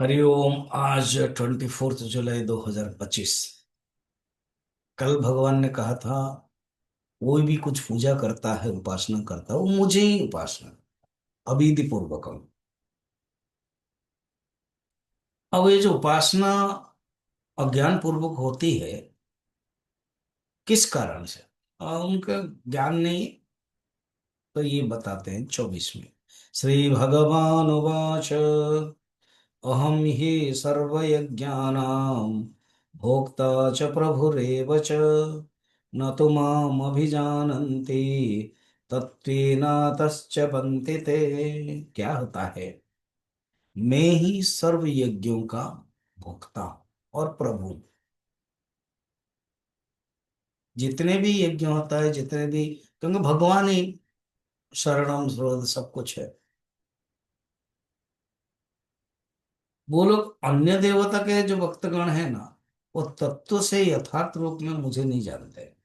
हरिओम। आज 24 जुलाई 2025। कल भगवान ने कहा था, कोई भी कुछ पूजा करता है, उपासना करता है, वो मुझे ही उपासना अविधि पूर्वकम। अब ये जो उपासना अज्ञान पूर्वक होती है, किस कारण से? उनका ज्ञान नहीं। तो ये बताते हैं 24 में। श्री भगवान उवाच, अहम हि सर्वयज्ञानां भोक्ता च प्रभुरेव च, न तु माम अभिजानन्ति तत्त्वेन तश्च बन्ति ते। क्या होता है? मैं ही सर्व यज्ञों का भोक्ता हूं और प्रभु हूं। जितने भी यज्ञ होता है, जितने भी, क्योंकि भगवान ही शरणम स्रोत सब कुछ है। वो लोग अन्य देवता के जो भक्तगण है ना, वो तत्व से यथार्थ रूप में मुझे नहीं जानते।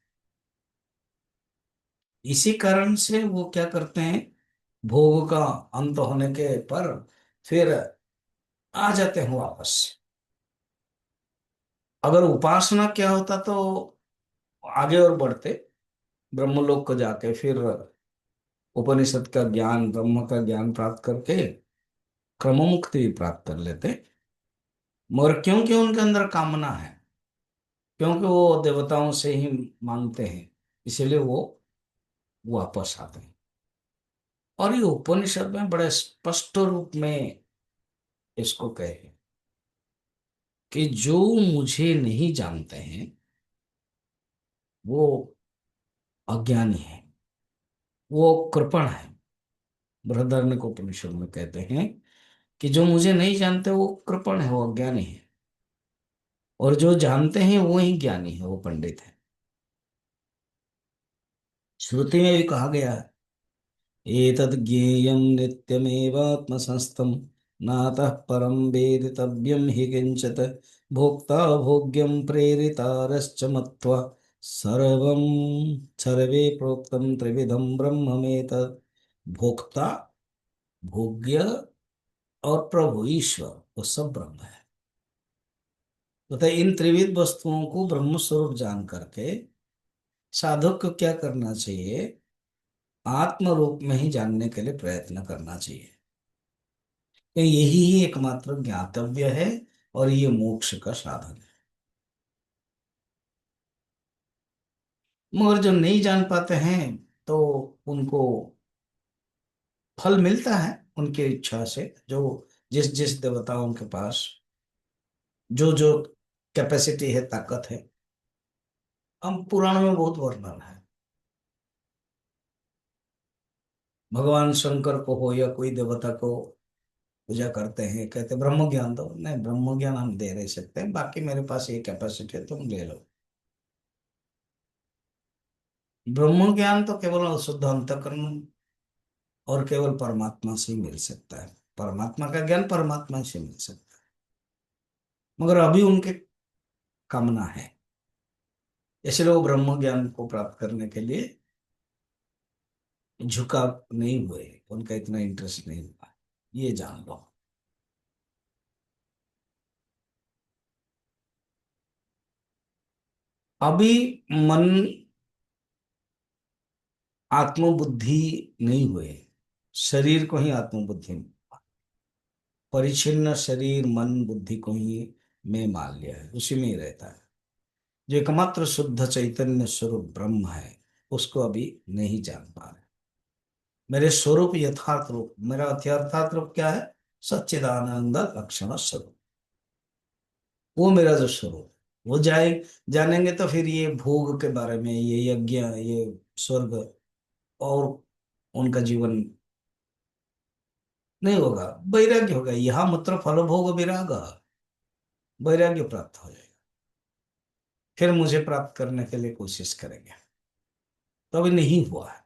इसी कारण से वो क्या करते हैं, भोग का अंत होने के पर फिर आ जाते हैं वापस। अगर उपासना क्या होता तो आगे और बढ़ते, ब्रह्मलोक को जाके फिर उपनिषद का ज्ञान, ब्रह्म का ज्ञान प्राप्त करके क्रम मुक्ति भी प्राप्त कर लेते। मगर क्योंकि उनके अंदर कामना है, क्योंकि वो देवताओं से ही मांगते हैं, इसीलिए वो वापस आते हैं। और ये उपनिषद में बड़े स्पष्ट रूप में इसको कहे कि जो मुझे नहीं जानते हैं वो अज्ञानी है, वो कृपण है। बृहदारण्यक उपनिषद में कहते हैं कि जो मुझे नहीं जानते वो कृपण है, वो अज्ञानी है। और जो जानते हैं वो ही ज्ञानी है, वो पंडित है। श्रुति में भी कहा गया है, एतद् ज्ञेयं नित्यमेवात्मसंस्थं नातः परं वेदितव्यं हि किंचित्, भोक्ता भोग्यं प्रेरितारश्च मत्वा सर्वं सर्वे प्रोक्तं त्रिविधं ब्रह्ममेतत्। भोक्ता, भोग्य और प्रभु ईश्वर, वो सब ब्रह्म है। तो इन त्रिविध वस्तुओं को ब्रह्म स्वरूप जान करके साधक को क्या करना चाहिए? आत्म रूप में ही जानने के लिए प्रयत्न करना चाहिए कि यही ही एकमात्र ज्ञातव्य है और ये मोक्ष का साधन है। मगर जो नहीं जान पाते हैं तो उनको फल मिलता है उनकी इच्छा से, जो जिस जिस देवताओं के पास जो जो कैपेसिटी है, ताकत है। हम पुराण में बहुत वर्णन है। भगवान शंकर को हो या कोई देवता को पूजा करते हैं, कहते ब्रह्म ज्ञान दो। नहीं, ब्रह्म ज्ञान हम दे नहीं सकते, बाकी मेरे पास ये कैपेसिटी है, तुम ले लो। ब्रह्म ज्ञान तो केवल शुद्ध अंतःकरण और केवल परमात्मा से ही मिल सकता है। परमात्मा का ज्ञान परमात्मा से मिल सकता है। मगर अभी उनके कामना है, इसलिए वो ब्रह्म ज्ञान को प्राप्त करने के लिए झुकाव नहीं हुए, उनका इतना इंटरेस्ट नहीं हुआ। ये जान लो। अभी मन आत्मबुद्धि नहीं हुए, शरीर को ही आत्मबुद्धि, परिच्छिन्न शरीर मन बुद्धि को ही मैं मान लिया है, उसी में ही रहता है। जो एकमात्र शुद्ध चैतन्य स्वरूप ब्रह्म है, उसको अभी नहीं जान पा रहे। मेरे स्वरूप यथार्थ रूप, मेरा यथार्थ रूप क्या है? सच्चिदानंद लक्षण स्वरूप, वो मेरा जो स्वरूप, वो जाए जानेंगे तो फिर ये भोग के बारे में, ये यज्ञ, ये स्वर्ग और उनका जीवन नहीं होगा। वैराग्य होगा, यहाँ मात्र फल भोग विराग, वैराग्य प्राप्त हो जाएगा। फिर मुझे प्राप्त करने के लिए कोशिश करेंगे। तो अभी नहीं हुआ है।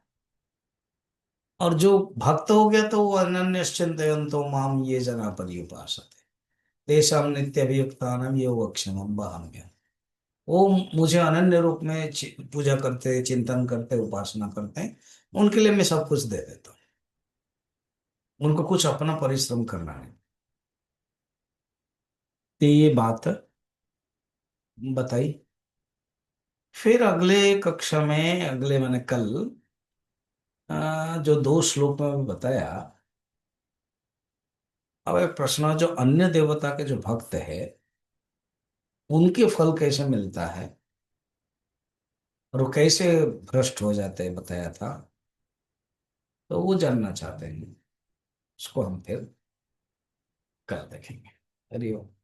और जो भक्त हो गया तो वो अनन्यश्चिन्तयन्तो माम ये जना पर्युपासते तेषां नित्यभियुक्तानां योगक्षेमं वहाम्यहम्। वो मुझे अनन्य रूप में पूजा करते, चिंतन करते, उपासना करते हैं, उनके लिए मैं सब कुछ दे देता हूँ। उनको कुछ अपना परिश्रम करना है। तो ये बात बताई। फिर अगले कक्षा में, अगले मैंने कल जो दो श्लोक में बताया। अब एक प्रश्न है, जो अन्य देवता के जो भक्त है उनके फल कैसे मिलता है और वो कैसे भ्रष्ट हो जाते हैं, बताया था। तो वो जानना चाहते हैं, उसको हम फिर कल देखेंगे। हरिओम।